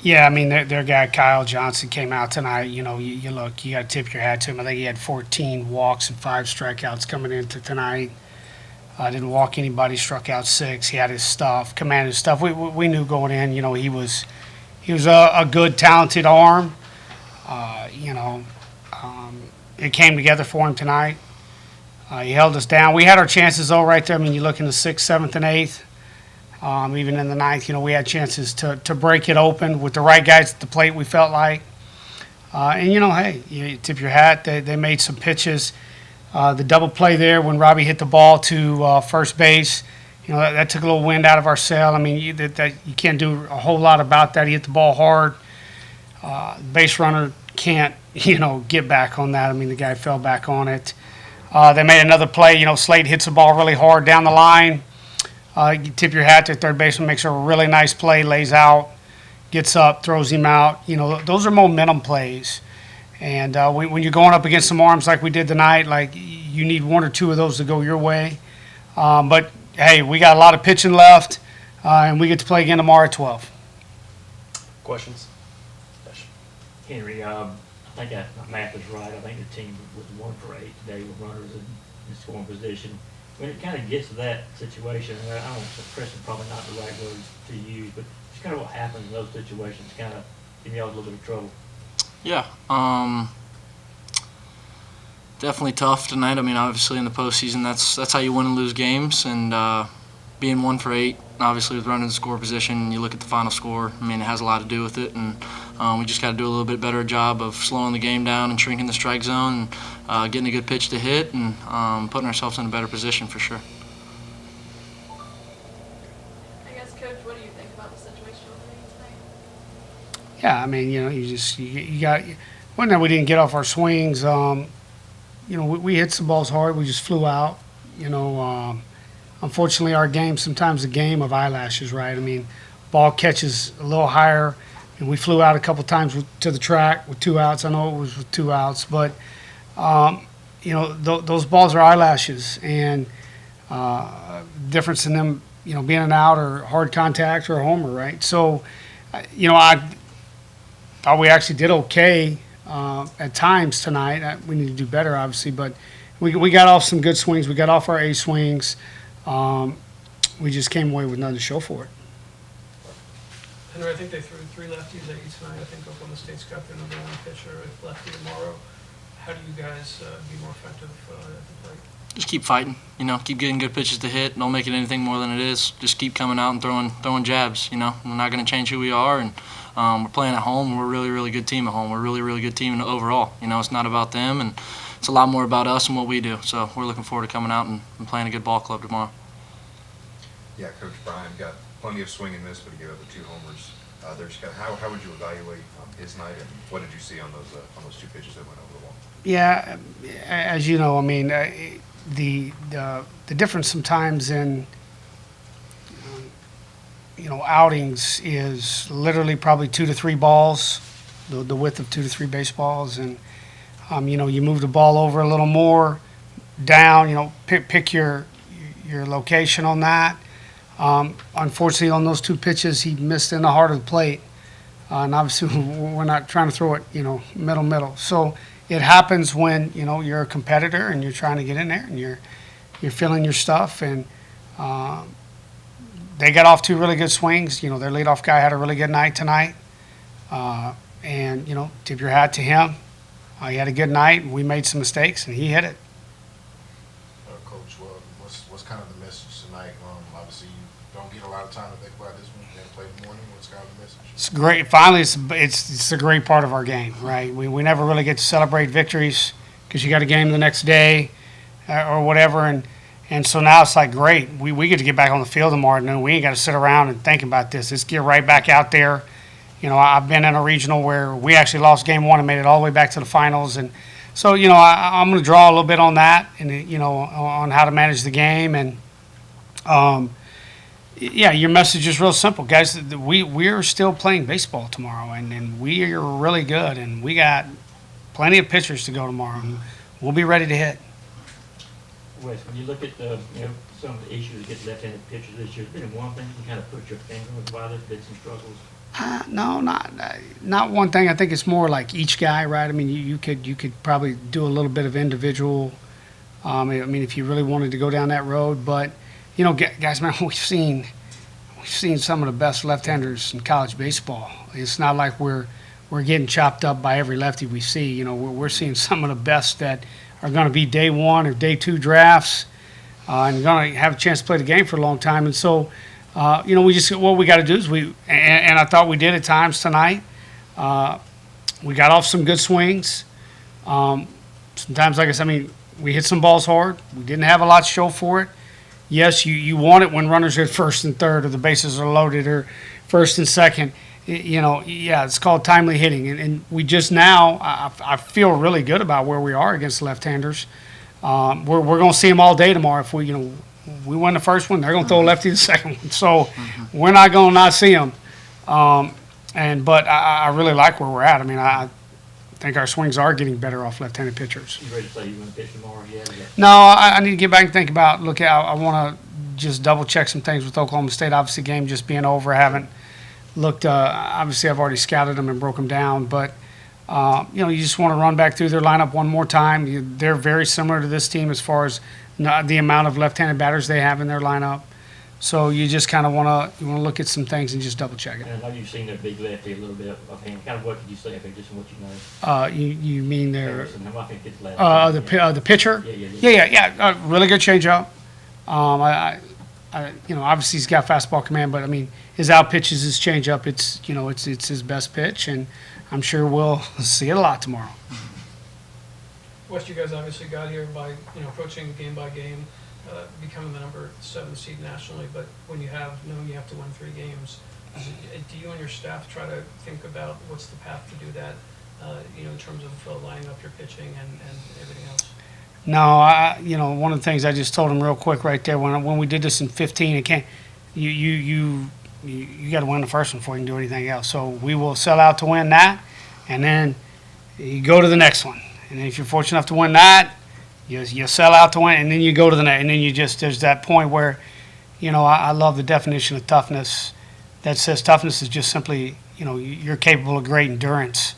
Yeah, I mean, their guy Kyle Johnson came out tonight. You look, you got to tip your hat to him. I think he had 14 walks and 5 strikeouts coming into tonight. Didn't walk anybody, struck out 6. He had his stuff, commanded his stuff. We knew going in, he was a good, talented arm. Uh, you know, it came together for him tonight. He held us down. We had our chances though, right there. I mean, you look in the 6th, 7th, and 8th. Even in the 9th, we had chances to break it open with the right guys at the plate. We felt like, and hey, you tip your hat. They made some pitches. The double play there when Robbie hit the ball to first base, that took a little wind out of our sail. I mean, you can't do a whole lot about that. He hit the ball hard. Base runner can't, get back on that. I mean, the guy fell back on it. They made another play. Slade hits the ball really hard down the line. You tip your hat to third baseman, makes a really nice play, lays out, gets up, throws him out. Those are momentum plays. And when you're going up against some arms like we did tonight, like you need 1 or 2 of those to go your way. But, hey, we got a lot of pitching left, and we get to play again tomorrow at 12. Questions? Henry, I think my math is right. I think the team was 1 for 8 today with runners in scoring position. When it kind of gets to that situation, I don't know, suppression probably not the right word to use, but just kind of what happens in those situations kind of give y'all a little bit of trouble. Yeah, definitely tough tonight. I mean, obviously in the postseason, that's how you win and lose games. And being 1 for 8, obviously with running the score position, you look at the final score. I mean, it has a lot to do with it, and we just got to do a little bit better job of slowing the game down and shrinking the strike zone, and getting a good pitch to hit, and putting ourselves in a better position for sure. I guess, Coach, what do you think about the situation tonight? Yeah, I mean, you got – one that we didn't get off our swings. We hit some balls hard. We just flew out. Unfortunately, our game sometimes a game of eyelashes, right? I mean, ball catches a little higher, and we flew out a couple times to the track with 2 outs. I know it was with 2 outs, but those balls are eyelashes, and difference in them, being an out or hard contact or a homer, right? So, I thought we actually did okay at times tonight. We need to do better, obviously, but we got off some good swings. We got off our A swings. We just came away with nothing to show for it. Henry, I think they threw 3 lefties at you tonight. I think Oklahoma State's got their number 1 pitcher at lefty tomorrow. How do you guys be more effective at the plate? Just keep fighting, keep getting good pitches to hit. Don't make it anything more than it is. Just keep coming out and throwing jabs. We're not going to change who we are, and we're playing at home. We're a really, really good team at home. We're a really, really good team overall. It's not about them, and it's a lot more about us and what we do. So we're looking forward to coming out and playing a good ball club tomorrow. Yeah, Coach Brian got plenty of swing and miss, but he gave up the 2 homers. How would you evaluate his night, and what did you see on those 2 pitches that went over the wall? Yeah, as you know, I mean, the difference sometimes in outings is literally probably 2 to 3 balls, the width of 2 to 3 baseballs, and you move the ball over a little more down. Pick your location on that. Unfortunately, on those 2 pitches, he missed in the heart of the plate, and obviously we're not trying to throw it, middle. So it happens when you're a competitor and you're trying to get in there and you're feeling your stuff. And they got off 2 really good swings. Their leadoff guy had a really good night tonight, and tip your hat to him. He had a good night. We made some mistakes, and he hit it. Coach, what's kind of the message tonight? Obviously, you don't get a lot of time to think about this one. You got to play in the morning. What's kind of the message? It's great. Finally, it's a great part of our game, right? We never really get to celebrate victories because you got a game the next day or whatever, and so now it's like great. We get to get back on the field tomorrow afternoon. We ain't got to sit around and think about this. Let's get right back out there. I've been in a regional where we actually lost game 1 and made it all the way back to the finals, and so I'm going to draw a little bit on that and on how to manage the game. And yeah, your message is real simple, guys. We're still playing baseball tomorrow, and we are really good, and we got plenty of pitchers to go tomorrow, and we'll be ready to hit. Wes, when you look at some of the issues that get left-handed pitchers this year, has been one thing you can kind of put your finger on why there's been some struggles No, not one thing. I think it's more like each guy, right? I mean, you could probably do a little bit of individual. I mean, if you really wanted to go down that road, but guys, man, we've seen some of the best left-handers in college baseball. It's not like we're getting chopped up by every lefty we see. We're seeing some of the best that are going to be day one or day two drafts, and going to have a chance to play the game for a long time. And so, we just what we got to do is and I thought we did at times tonight. We got off some good swings. Sometimes, like I said, I mean, we hit some balls hard. We didn't have a lot to show for it. Yes, you want it when runners are at first and third, or the bases are loaded, or first and second. Yeah, it's called timely hitting. And we just now, I feel really good about where we are against left-handers. We're going to see them all day tomorrow. If we win the first one, they're going to throw a lefty the second one. So we're not going to not see them. But I really like where we're at. I mean, I think our swings are getting better off left-handed pitchers. You ready to play? You want to pitch tomorrow? Yeah. No, I need to get back and think about. Look, I want to just double check some things with Oklahoma State. Obviously, game just being over, I haven't looked. Obviously, I've already scouted them and broke them down, but you just want to run back through their lineup one more time. They're very similar to this team as far as the amount of left-handed batters they have in their lineup. So you just kind of want to look at some things and just double check it. And I know you've seen their big lefty a little bit offhand. Kind of what did you say, just from what you know? You mean their Harrison, how I think it's left. the pitcher? Yeah. Really good changeup. Obviously he's got fastball command, but I mean his out pitch is his changeup. It's his best pitch, and I'm sure we'll see it a lot tomorrow. West, you guys obviously got here by, approaching game by game, becoming the number 7 seed nationally, but when you have known you have to win 3 games, do you and your staff try to think about what's the path to do that, in terms of lining up your pitching and everything else? No, one of the things I just told him real quick right there, when we did this in 15, it can't, you got to win the first one before you can do anything else. So we will sell out to win that, and then you go to the next one. And if you're fortunate enough to win that, you sell out to win, and then you go to the next. And then there's that point where, I love the definition of toughness that says toughness is just simply, you're capable of great endurance.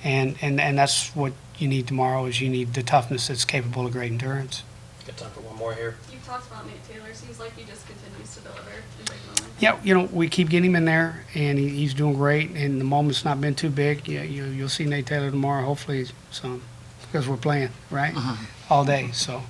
And that's what you need tomorrow is you need the toughness that's capable of great endurance. Got time for one more here. You've talked about Nate Taylor. Seems like he just continues to deliver in big moments. Yeah, we keep getting him in there, and he's doing great, and the moment's not been too big. Yeah, you'll see Nate Taylor tomorrow, hopefully some, because we're playing, right, all day. So